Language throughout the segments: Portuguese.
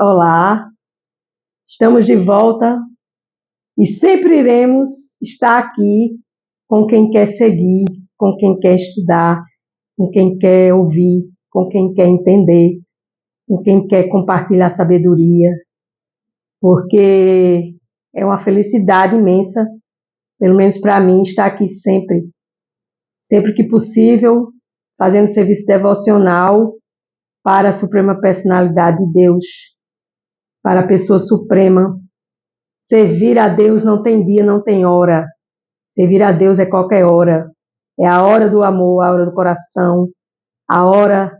Olá, estamos de volta e sempre iremos estar aqui com quem quer seguir, com quem quer estudar, com quem quer ouvir, com quem quer entender, com quem quer compartilhar sabedoria, porque é uma felicidade imensa, pelo menos para mim, estar aqui sempre que possível, fazendo serviço devocional para a Suprema Personalidade de Deus, para a pessoa suprema. Servir a Deus não tem dia, não tem hora. Servir a Deus é qualquer hora. É a hora do amor, a hora do coração, a hora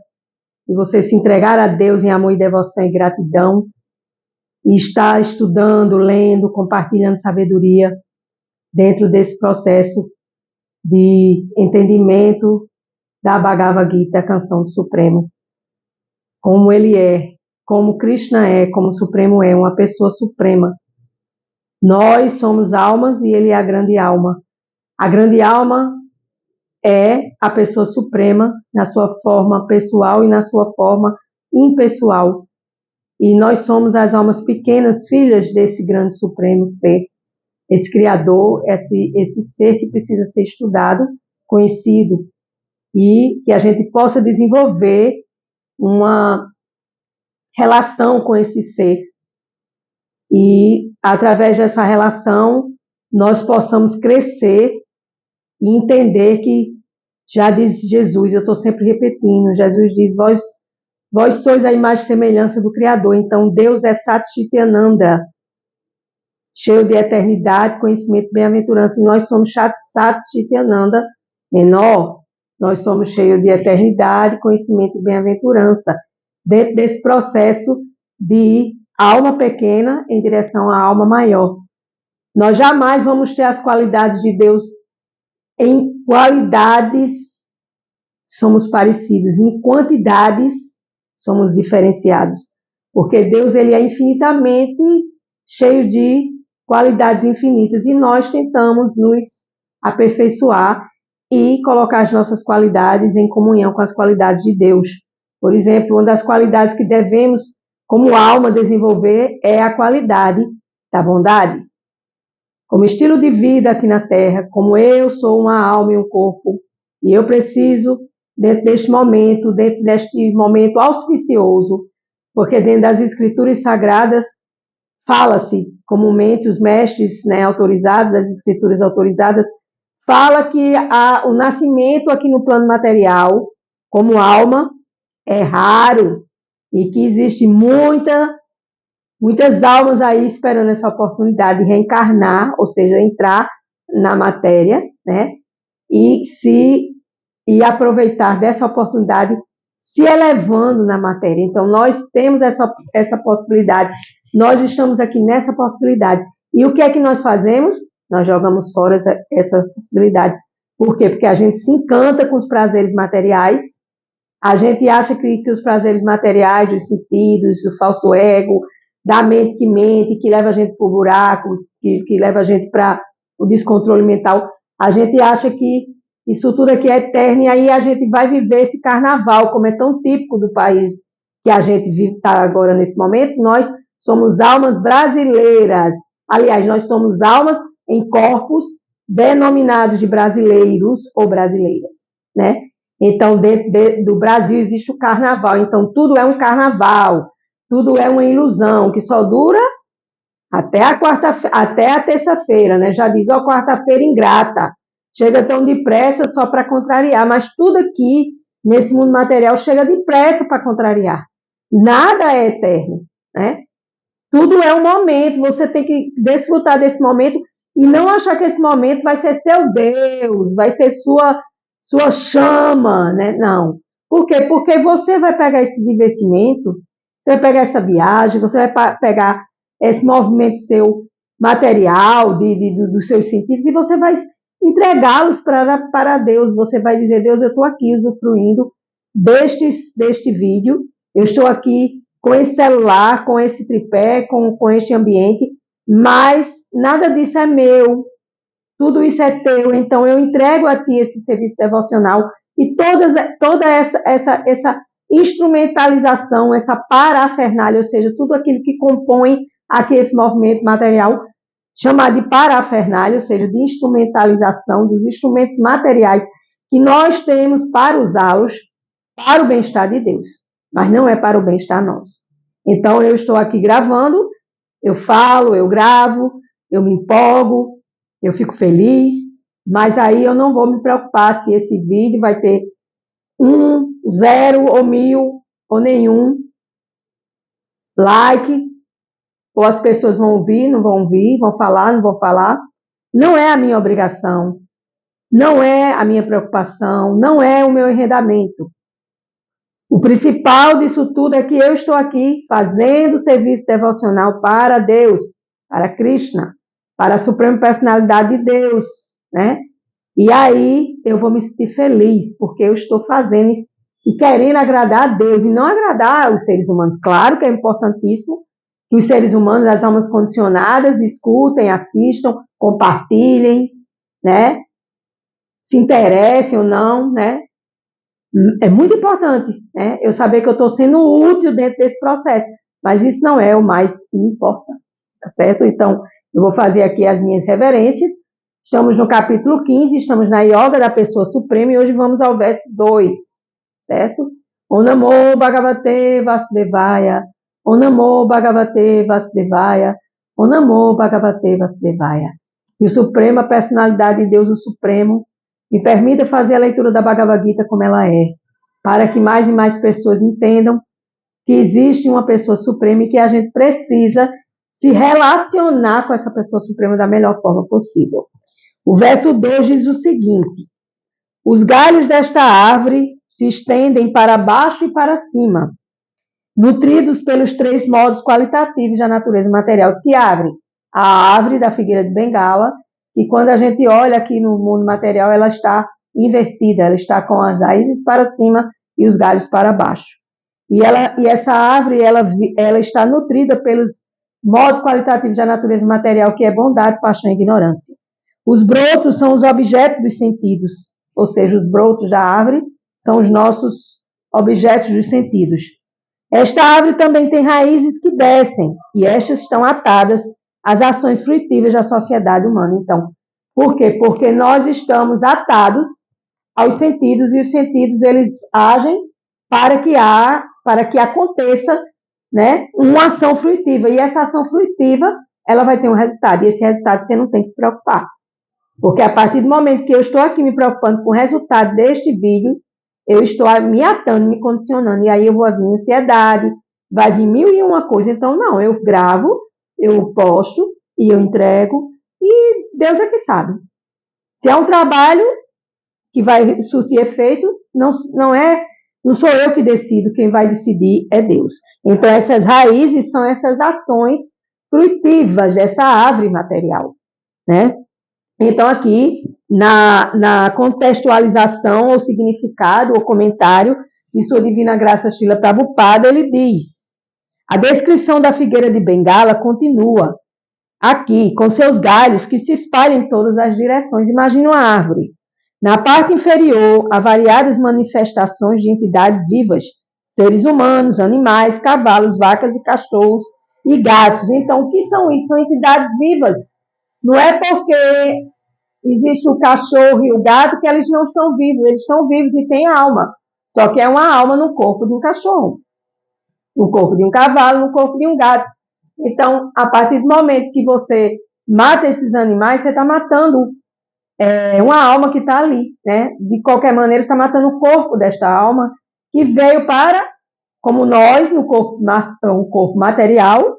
de você se entregar a Deus em amor e devoção e gratidão, e estar estudando, lendo, compartilhando sabedoria dentro desse processo de entendimento da Bhagavad Gita, a canção do Supremo. Como ele é, como Krishna é, como o Supremo é, uma pessoa suprema. Nós somos almas e ele é a grande alma. A grande alma é a pessoa suprema na sua forma pessoal e na sua forma impessoal. E nós somos as almas pequenas, filhas desse grande supremo ser, esse Criador, esse ser que precisa ser estudado, conhecido, e que a gente possa desenvolver uma relação com esse ser. E, através dessa relação, nós possamos crescer e entender que, já diz Jesus, eu estou sempre repetindo, Jesus diz, vós sois a imagem e semelhança do Criador, então Deus é Satchitananda, cheio de eternidade, conhecimento e bem-aventurança, e nós somos Satchitananda menor, nós somos cheios de eternidade, conhecimento e bem-aventurança, dentro desse processo de alma pequena em direção à alma maior. Nós jamais vamos ter as qualidades de Deus. Em qualidades somos parecidos, em quantidades somos diferenciados, porque Deus ele é infinitamente cheio de qualidades infinitas e nós tentamos nos aperfeiçoar e colocar as nossas qualidades em comunhão com as qualidades de Deus. Por exemplo, uma das qualidades que devemos, como alma, desenvolver é a qualidade da bondade. Como estilo de vida aqui na Terra, como eu sou uma alma e um corpo, e eu preciso, dentro deste momento auspicioso, porque dentro das Escrituras Sagradas, fala-se, comumente os mestres autorizados, as Escrituras autorizadas, fala que o nascimento aqui no plano material, como alma, é raro, e que existe muitas almas aí esperando essa oportunidade de reencarnar, ou seja, entrar na matéria, né? E aproveitar dessa oportunidade se elevando na matéria. Então, nós temos essa possibilidade, nós estamos aqui nessa possibilidade. E o que é que nós fazemos? Nós jogamos fora essa possibilidade. Por quê? Porque a gente se encanta com os prazeres materiais, a gente acha que os prazeres materiais, os sentidos, o falso ego, da mente, que leva a gente para o buraco, que leva a gente para o descontrole mental, a gente acha que isso tudo aqui é eterno, e aí a gente vai viver esse carnaval, como é tão típico do país que a gente está agora nesse momento. Nós somos almas brasileiras, aliás, nós somos almas em corpos denominados de brasileiros ou brasileiras, né? Então, dentro do Brasil existe o carnaval, então tudo é um carnaval, tudo é uma ilusão, que só dura até a terça-feira, né? Já diz, quarta-feira ingrata, chega tão depressa só para contrariar, mas tudo aqui, nesse mundo material, chega depressa para contrariar. Nada é eterno, né? Tudo é um momento, você tem que desfrutar desse momento e não achar que esse momento vai ser seu Deus, vai ser sua chama, né? Não. Por quê? Porque você vai pegar esse divertimento, você vai pegar essa viagem, você vai pegar esse movimento seu material, dos seus sentidos, e você vai entregá-los para Deus. Você vai dizer, Deus, eu estou aqui usufruindo deste vídeo, eu estou aqui com esse celular, com esse tripé, com este ambiente, mas nada disso é meu, tudo isso é teu, então eu entrego a ti esse serviço devocional e toda essa instrumentalização, essa parafernália, ou seja, tudo aquilo que compõe aqui esse movimento material, chamado de parafernália, ou seja, de instrumentalização dos instrumentos materiais que nós temos para usá-los para o bem-estar de Deus, mas não é para o bem-estar nosso. Então, eu estou aqui gravando, eu falo, eu gravo, eu me empolgo, eu fico feliz, mas aí eu não vou me preocupar se esse vídeo vai ter 1, 0 ou 1000 ou nenhum like, ou as pessoas vão ouvir, não vão ouvir, vão falar, não vão falar. Não é a minha obrigação, não é a minha preocupação, não é o meu arrendamento. O principal disso tudo é que eu estou aqui fazendo serviço devocional para Deus, para Krishna, para a Suprema Personalidade de Deus, né? E aí eu vou me sentir feliz, porque eu estou fazendo isso e querendo agradar a Deus, e não agradar os seres humanos. Claro que é importantíssimo que os seres humanos, as almas condicionadas, escutem, assistam, compartilhem, né? Se interessem ou não, né? É muito importante, né? Eu saber que eu estou sendo útil dentro desse processo, mas isso não é o mais importante, tá certo? Então, eu vou fazer aqui as minhas reverências. Estamos no capítulo 15, estamos na Yoga da Pessoa Suprema e hoje vamos ao verso 2, certo? Om Namo Bhagavate Vasudevaya, Om Namo Bhagavate Vasudevaya, Om Namo Bhagavate Vasudevaya. E o Suprema Personalidade de Deus, o Supremo, me permita fazer a leitura da Bhagavad Gita como ela é, para que mais e mais pessoas entendam que existe uma pessoa suprema e que a gente precisa se relacionar com essa pessoa suprema da melhor forma possível. O verso 2 diz o seguinte: os galhos desta árvore se estendem para baixo e para cima, nutridos pelos 3 modos qualitativos da natureza material que abrem a árvore da figueira de Bengala, e quando a gente olha aqui no mundo material, ela está invertida, ela está com as raízes para cima e os galhos para baixo. E essa árvore, ela está nutrida pelos modos qualitativos da natureza material, que é bondade, paixão e ignorância. Os brotos são os objetos dos sentidos, ou seja, os brotos da árvore são os nossos objetos dos sentidos. Esta árvore também tem raízes que descem, e estas estão atadas às ações frutíferas da sociedade humana. Então, por quê? Porque nós estamos atados aos sentidos, e os sentidos, eles agem para que aconteça, né, uma ação frutífera, e essa ação frutífera, ela vai ter um resultado, e esse resultado você não tem que se preocupar. Porque a partir do momento que eu estou aqui me preocupando com o resultado deste vídeo, eu estou me atando, me condicionando, e aí eu vou vir ansiedade, vai vir 1001 coisa. Então, não, eu gravo, eu posto, e eu entrego, e Deus é que sabe. Se é um trabalho que vai surtir efeito, não sou eu que decido, quem vai decidir é Deus. Então, essas raízes são essas ações frutíferas dessa árvore material, né? Então, aqui, na contextualização, ou significado, ou comentário de Sua Divina Graça Srila Prabhupada, ele diz: a descrição da figueira de Bengala continua aqui, com seus galhos que se espalham em todas as direções. Imagina uma árvore. Na parte inferior, há variadas manifestações de entidades vivas, seres humanos, animais, cavalos, vacas e cachorros e gatos. Então, o que são isso? São entidades vivas. Não é porque existe o cachorro e o gato que eles não estão vivos. Eles estão vivos e têm alma. Só que é uma alma no corpo de um cachorro, no corpo de um cavalo, no corpo de um gato. Então, a partir do momento que você mata esses animais, você está matando uma alma que está ali, né? De qualquer maneira, está matando o corpo desta alma que veio para, como nós, no corpo material,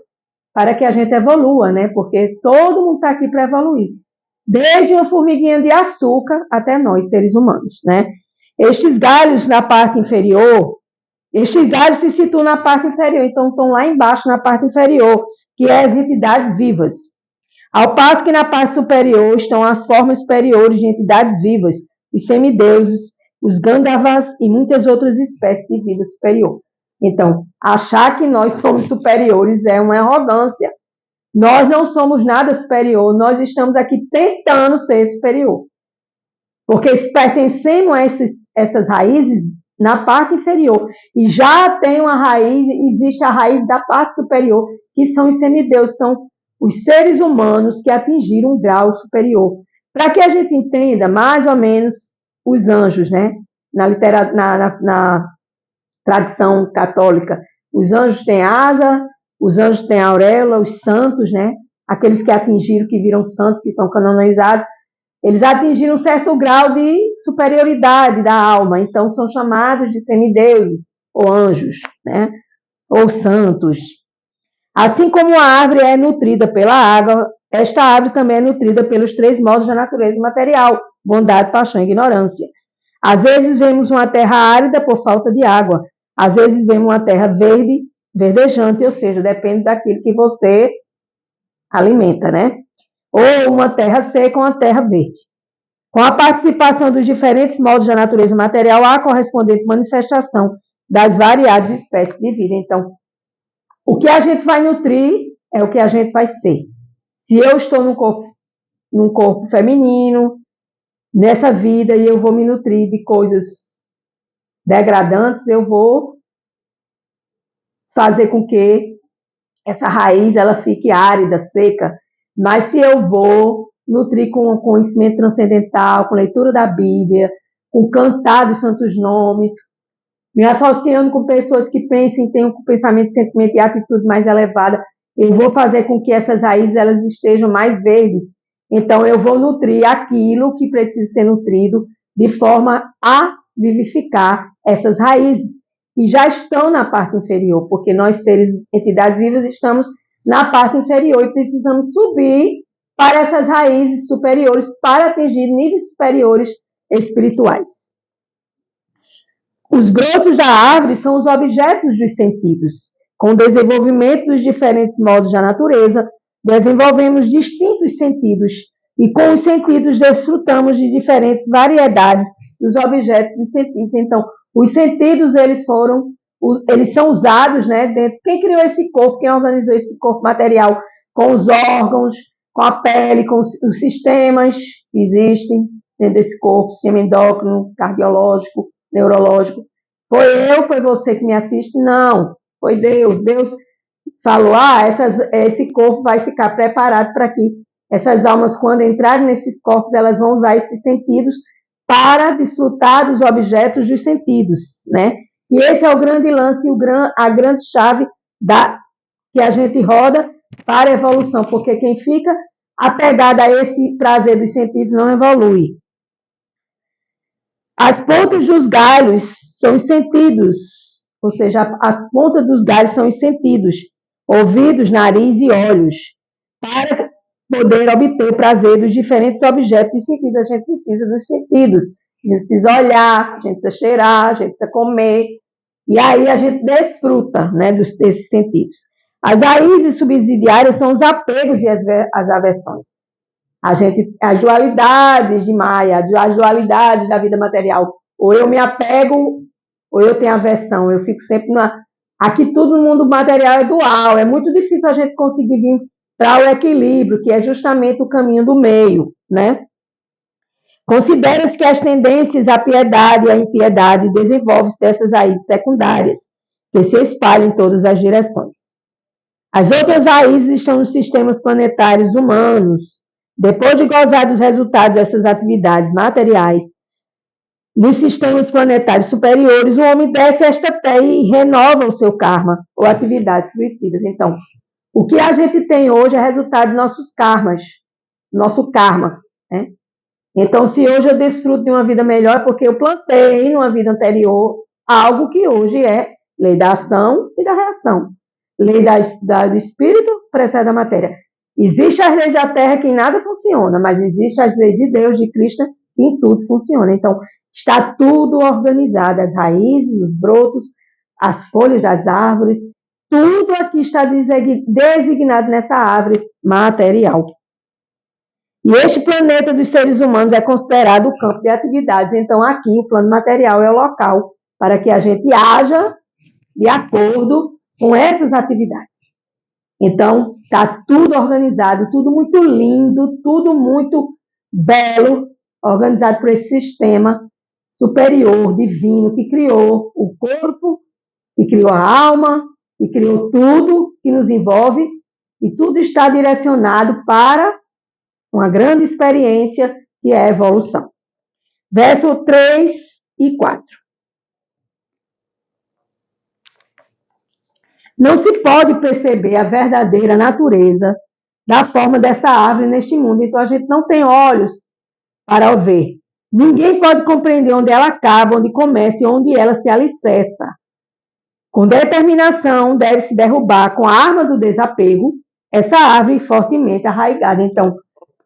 para que a gente evolua, né? Porque todo mundo está aqui para evoluir. Desde uma formiguinha de açúcar até nós, seres humanos, né? Estes galhos na parte inferior, estes galhos se situam na parte inferior, então estão lá embaixo, na parte inferior, que é as entidades vivas. Ao passo que na parte superior estão as formas superiores de entidades vivas, os semideuses, os Gandharvas e muitas outras espécies de vida superior. Então, achar que nós somos superiores é uma arrogância. Nós não somos nada superior, nós estamos aqui tentando ser superior. Porque pertencemos a essas raízes na parte inferior. E já tem uma raiz, existe a raiz da parte superior, que são os semideuses, são os seres humanos que atingiram um grau superior. Para que a gente entenda mais ou menos os anjos, né? Na tradição católica, os anjos têm asa, os anjos têm auréola, os santos, né? Aqueles que atingiram, que viram santos, que são canonizados, eles atingiram um certo grau de superioridade da alma, então são chamados de semideuses, ou anjos, né? Ou santos. Assim como a árvore é nutrida pela água, esta árvore também é nutrida pelos 3 modos da natureza material: bondade, paixão e ignorância. Às vezes vemos uma terra árida por falta de água, às vezes vemos uma terra verde, verdejante, ou seja, depende daquilo que você alimenta, né? Ou uma terra seca ou uma terra verde. Com a participação dos diferentes modos da natureza material, há a correspondente manifestação das variadas espécies de vida. Então, o que a gente vai nutrir é o que a gente vai ser. Se eu estou num corpo feminino, nessa vida, e eu vou me nutrir de coisas degradantes, eu vou fazer com que essa raiz ela fique árida, seca. Mas se eu vou nutrir com conhecimento transcendental, com leitura da Bíblia, com cantar dos santos nomes, me associando com pessoas que pensem, tenham um pensamento, sentimento e atitude mais elevada, eu vou fazer com que essas raízes elas estejam mais verdes. Então, eu vou nutrir aquilo que precisa ser nutrido de forma a vivificar essas raízes que já estão na parte inferior, porque nós, seres, entidades vivas, estamos na parte inferior e precisamos subir para essas raízes superiores para atingir níveis superiores espirituais. Os brotos da árvore são os objetos dos sentidos. Com o desenvolvimento dos diferentes modos da natureza, desenvolvemos distintos sentidos e com os sentidos desfrutamos de diferentes variedades dos objetos dos sentidos. Então, os sentidos eles são usados, né, dentro. Quem criou esse corpo, quem organizou esse corpo material com os órgãos, com a pele, com os sistemas que existem dentro desse corpo, sistema endócrino, cardiológico, neurológico. Foi você que me assiste? Não, foi Deus. Deus falou, esse corpo vai ficar preparado para que essas almas, quando entrarem nesses corpos, elas vão usar esses sentidos para desfrutar dos objetos dos sentidos, né? E esse é o grande lance, a grande chave que a gente roda para a evolução, porque quem fica apegado a esse prazer dos sentidos não evolui. As pontas dos galhos são os sentidos, ou seja, as pontas dos galhos são os sentidos, ouvidos, nariz e olhos. Para poder obter o prazer dos diferentes objetos de sentido, a gente precisa dos sentidos. A gente precisa olhar, a gente precisa cheirar, a gente precisa comer. E aí a gente desfruta, né, desses sentidos. As raízes subsidiárias são os apegos e as aversões. As dualidades de Maia, as dualidades da vida material. Ou eu me apego, ou eu tenho aversão. Eu fico sempre Aqui tudo no mundo material é dual. É muito difícil a gente conseguir vir para o equilíbrio, que é justamente o caminho do meio, né? Considera-se que as tendências à piedade e à impiedade desenvolvem-se dessas raízes secundárias, que se espalham em todas as direções. As outras raízes estão nos sistemas planetários humanos. Depois de gozar dos resultados dessas atividades materiais, nos sistemas planetários superiores, o homem desce esta terra e renova o seu karma, ou atividades fruitivas. Então, o que a gente tem hoje é resultado de nossos karmas, nosso karma, né? Então, se hoje eu desfruto de uma vida melhor, é porque eu plantei numa vida anterior algo que hoje é lei da ação e da reação. Lei do espírito precede a matéria. Existe as leis da terra que em nada funciona, mas existe as leis de Deus, de Cristo, que em tudo funciona. Então, está tudo organizado, as raízes, os brotos, as folhas das árvores, tudo aqui está designado nessa árvore material. E este planeta dos seres humanos é considerado o campo de atividades. Então, aqui, o plano material é o local para que a gente haja de acordo com essas atividades. Então, está tudo organizado, tudo muito lindo, tudo muito belo, organizado por esse sistema superior, divino, que criou o corpo, que criou a alma, que criou tudo que nos envolve, e tudo está direcionado para uma grande experiência que é a evolução. Verso 3 e 4. Não se pode perceber a verdadeira natureza da forma dessa árvore neste mundo, então a gente não tem olhos para ver. Ninguém pode compreender onde ela acaba, onde começa e onde ela se alicerça. Com determinação, deve-se derrubar com a arma do desapego essa árvore fortemente arraigada. Então,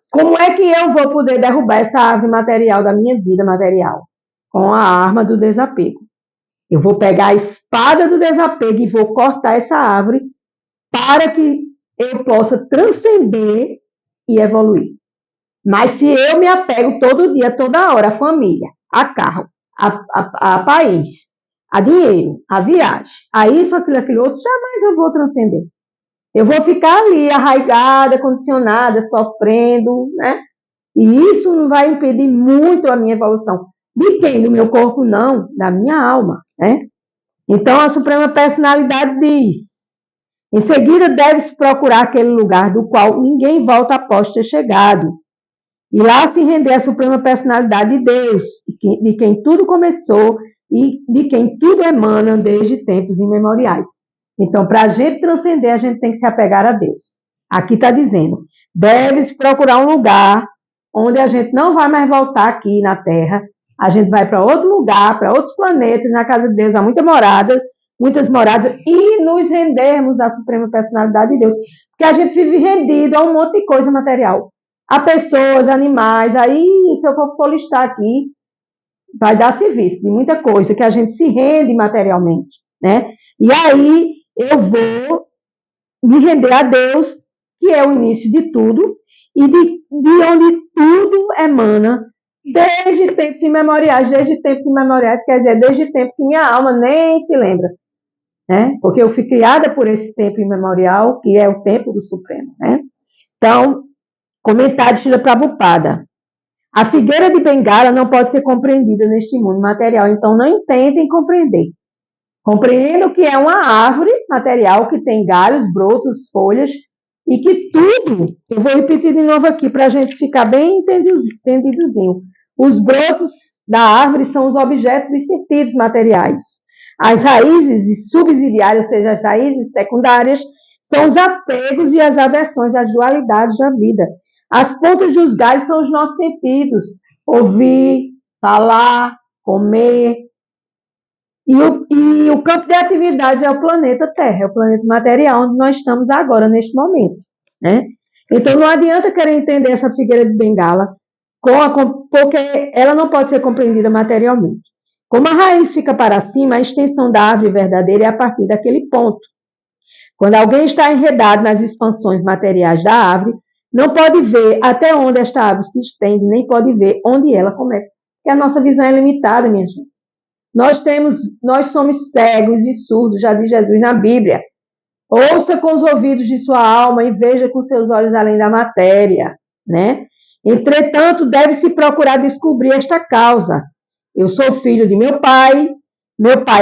como é que eu vou poder derrubar essa árvore material da minha vida material? Com a arma do desapego. Eu vou pegar a espada do desapego e vou cortar essa árvore para que eu possa transcender e evoluir. Mas se eu me apego todo dia, toda hora, a família, a carro, a país, a dinheiro, a viagem, a isso, aquilo outro, jamais eu vou transcender. Eu vou ficar ali arraigada, condicionada, sofrendo, né? E isso não vai impedir muito a minha evolução. De quem? Do meu corpo? Não, da minha alma, né? Então, a Suprema Personalidade diz: em seguida, deve-se procurar aquele lugar do qual ninguém volta após ter chegado. E lá se render à Suprema Personalidade de Deus, de quem tudo começou e de quem tudo emana desde tempos imemoriais. Então, para a gente transcender, a gente tem que se apegar a Deus. Aqui está dizendo: deve-se procurar um lugar onde a gente não vai mais voltar aqui na Terra, a gente vai para outro lugar, para outros planetas, na casa de Deus há muitas moradas, e nos rendermos à Suprema Personalidade de Deus, porque a gente vive rendido a um monte de coisa material, a pessoas, animais. Aí, se eu for listar aqui, vai dar serviço de muita coisa que a gente se rende materialmente, né? E aí eu vou me render a Deus, que é o início de tudo, e de onde tudo emana, desde tempos imemoriais, quer dizer, desde tempo que minha alma nem se lembra, né? Porque eu fui criada por esse tempo imemorial, que é o tempo do Supremo, né? Então, comentário de Srila Prabhupada: a figueira de Bengala não pode ser compreendida neste mundo material, então não tentem compreender. Compreendo que é uma árvore material que tem galhos, brotos, folhas, e que tudo, eu vou repetir de novo aqui para a gente ficar bem entendidozinho. Os brotos da árvore são os objetos dos sentidos materiais. As raízes subsidiárias, ou seja, as raízes secundárias, são os apegos e as aversões, as dualidades da vida. As pontas dos galhos são os nossos sentidos: ouvir, falar, comer. E o campo de atividades é o planeta Terra, é o planeta material onde nós estamos agora, neste momento, né? Então, não adianta querer entender essa figueira de Bengala, porque ela não pode ser compreendida materialmente. Como a raiz fica para cima, a extensão da árvore verdadeira é a partir daquele ponto. Quando alguém está enredado nas expansões materiais da árvore, não pode ver até onde esta árvore se estende, nem pode ver onde ela começa, porque a nossa visão é limitada, minha gente. Nós somos cegos e surdos, já diz Jesus na Bíblia. Ouça com os ouvidos de sua alma e veja com seus olhos além da matéria, né? Entretanto, deve-se procurar descobrir esta causa. Eu sou filho de meu pai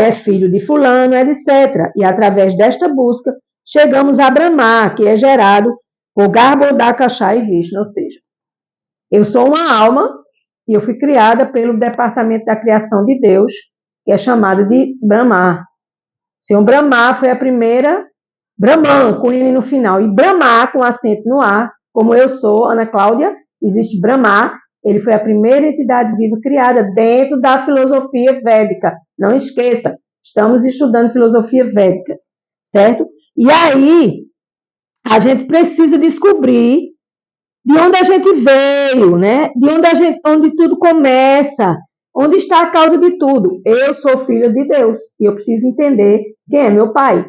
é filho de fulano, etc. E através desta busca, chegamos a Brahma, que é gerado por Garbhodakasha e Vishnu, ou seja, eu sou uma alma e eu fui criada pelo Departamento da Criação de Deus, que é chamado de Brahma. O Senhor Brahma foi a primeira, Brahman, com N no final, e Brahma, com acento no A, como eu sou, Ana Cláudia, existe Brahma, ele foi a primeira entidade viva criada dentro da filosofia védica. Não esqueça, estamos estudando filosofia védica, certo? E aí, a gente precisa descobrir de onde a gente veio, né? Onde tudo começa, onde está a causa de tudo. Eu sou filha de Deus e eu preciso entender quem é meu pai.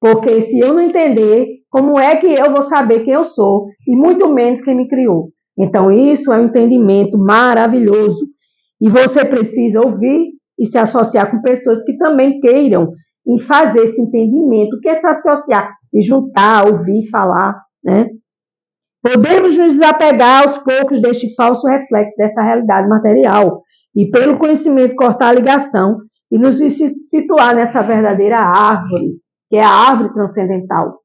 Porque se eu não entender, como é que eu vou saber quem eu sou e muito menos quem me criou? Então, isso é um entendimento maravilhoso. E você precisa ouvir e se associar com pessoas que também queiram em fazer esse entendimento. O que é se associar? Se juntar, ouvir, falar, né? Podemos nos desapegar aos poucos deste falso reflexo dessa realidade material. e pelo conhecimento cortar a ligação e nos situar nessa verdadeira árvore, que é a árvore transcendental,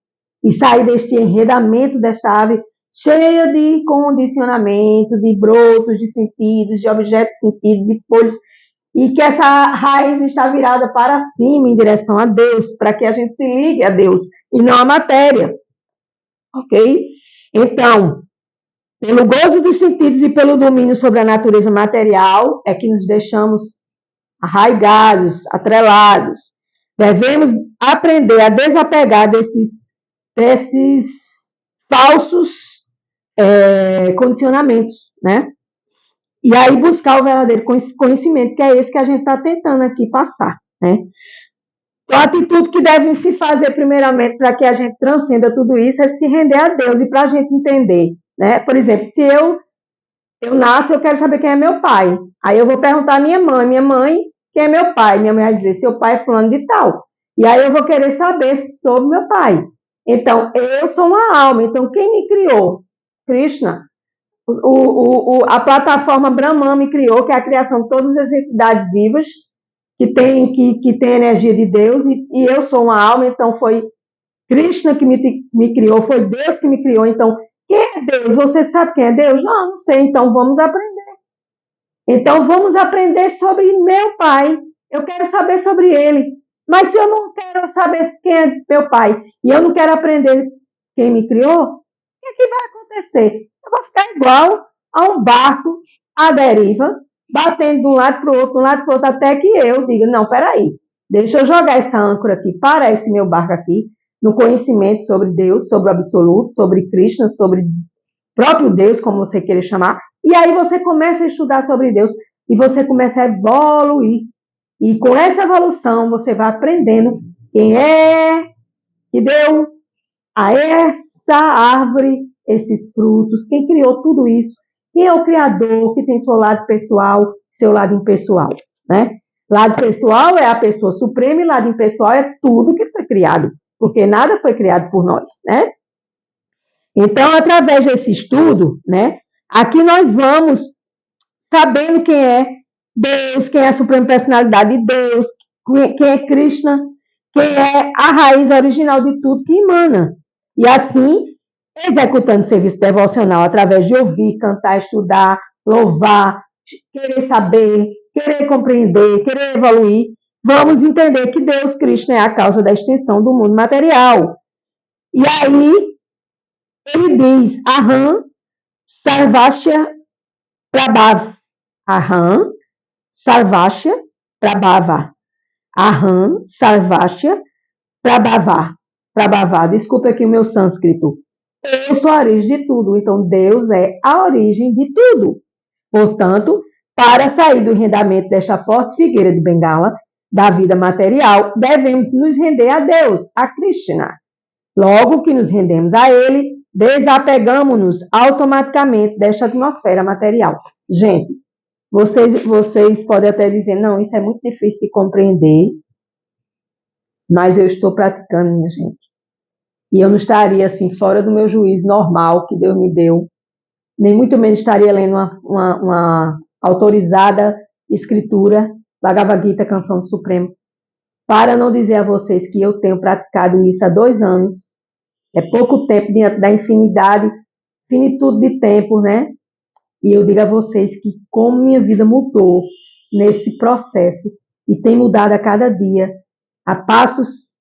e sair deste enredamento desta árvore cheia de condicionamento, de brotos, de sentidos, de objetos de sentido, de folhas, e que essa raiz está virada para cima, em direção a Deus, para que a gente se ligue a Deus, e não à matéria, ok? Então, pelo gozo dos sentidos e pelo domínio sobre a natureza material, é que nos deixamos arraigados, atrelados. Devemos aprender a desapegar desses falsos condicionamentos, né? E aí buscar o verdadeiro conhecimento, que é esse que a gente está tentando aqui passar, né? Então, a atitude que deve se fazer primeiramente para que a gente transcenda tudo isso é se render a Deus e para a gente entender, né? Por exemplo, se eu nasço, eu quero saber quem é meu pai. Aí eu vou perguntar à minha mãe, quem é meu pai? Minha mãe vai dizer, seu pai é fulano de tal. E aí eu vou querer saber sobre meu pai. Então, eu sou uma alma. Então, quem me criou? Krishna. A plataforma Brahman me criou, que é a criação de todas as entidades vivas que tem energia de Deus, e eu sou uma alma, então foi Krishna que me criou, foi Deus que me criou. Então, quem é Deus? Você sabe quem é Deus? Não sei, então vamos aprender. Então, vamos aprender sobre meu pai. Eu quero saber sobre ele. Mas se eu não quero saber quem é meu pai e eu não quero aprender quem me criou, o que vai acontecer? Eu vou ficar igual a um barco à deriva, batendo de um lado para o outro, até que eu diga, não, peraí, deixa eu jogar essa âncora aqui, para esse meu barco aqui, no conhecimento sobre Deus, sobre o absoluto, sobre Krishna, sobre próprio Deus, como você queira chamar, e aí você começa a estudar sobre Deus e você começa a evoluir. E com essa evolução você vai aprendendo quem é que deu a essa árvore esses frutos, quem criou tudo isso, quem é o Criador, que tem seu lado pessoal, seu lado impessoal, né? Lado pessoal é a pessoa suprema e lado impessoal é tudo que foi criado, porque nada foi criado por nós, né? Então, através desse estudo, né, aqui nós vamos sabendo quem é Deus, quem é a suprema personalidade de Deus, quem é Krishna, quem é a raiz original de tudo que emana. E assim, executando serviço devocional através de ouvir, cantar, estudar, louvar, querer saber, querer compreender, querer evoluir, vamos entender que Deus, Krishna, é a causa da extensão do mundo material. E aí, ele diz, Aham, Sarvasya Prabhava. Aham, Sarvasya Prabhava. Aham, Sarvasya Prabhava. Prabhava, desculpa aqui o meu sânscrito. Eu sou a origem de tudo, então Deus é a origem de tudo. Portanto, para sair do enredamento desta forte figueira de Bengala, da vida material, devemos nos render a Deus, a Krishna. Logo que nos rendemos a Ele, desapegamos-nos automaticamente desta atmosfera material. Gente, vocês podem até dizer, não, isso é muito difícil de compreender, mas eu estou praticando, minha gente. E eu não estaria assim, fora do meu juízo normal que Deus me deu, nem muito menos estaria lendo uma autorizada escritura, Bhagavad Gita, Canção do Supremo, para não dizer a vocês que eu tenho praticado isso há 2 anos, é pouco tempo diante da finitude de tempo, né? E eu digo a vocês que como minha vida mudou nesse processo, e tem mudado a cada dia, a passos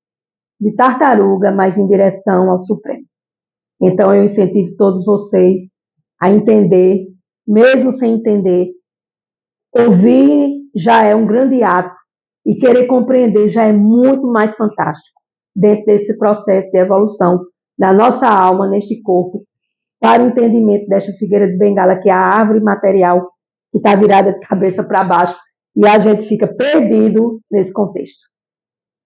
de tartaruga, mas em direção ao Supremo. Então eu incentivo todos vocês a entender, mesmo sem entender, ouvir já é um grande ato, e querer compreender já é muito mais fantástico, dentro desse processo de evolução da nossa alma neste corpo, para o entendimento desta figueira de Bengala, que é a árvore material que está virada de cabeça para baixo, e a gente fica perdido nesse contexto.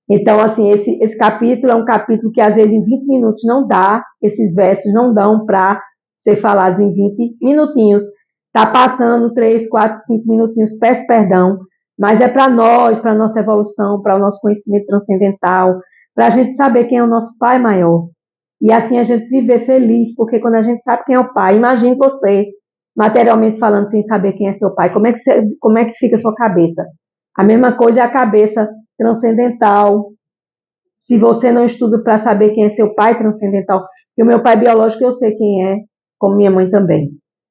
Então, assim, esse capítulo é um capítulo que, às vezes, em 20 minutos não dá, esses versos não dão para ser falados em 20 minutinhos. Está passando 3, 4, 5 minutinhos, peço perdão, mas é para nós, para a nossa evolução, para o nosso conhecimento transcendental, para a gente saber quem é o nosso Pai maior. E assim a gente viver feliz, porque quando a gente sabe quem é o Pai, imagine você, materialmente falando, sem saber quem é seu pai? Como é que fica a sua cabeça? A mesma coisa é a cabeça transcendental. Se você não estuda para saber quem é seu pai transcendental, porque o meu pai biológico eu sei quem é, como minha mãe também.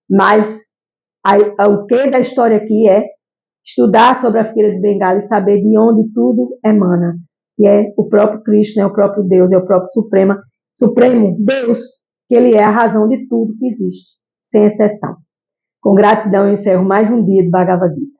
Mas o que da história aqui é estudar sobre a figueira de Bengala e saber de onde tudo emana, que é o próprio Cristo, né, o próprio Deus, é o próprio Supremo Deus, que ele é a razão de tudo que existe, sem exceção. Com gratidão, eu encerro mais um dia de Bhagavad Gita.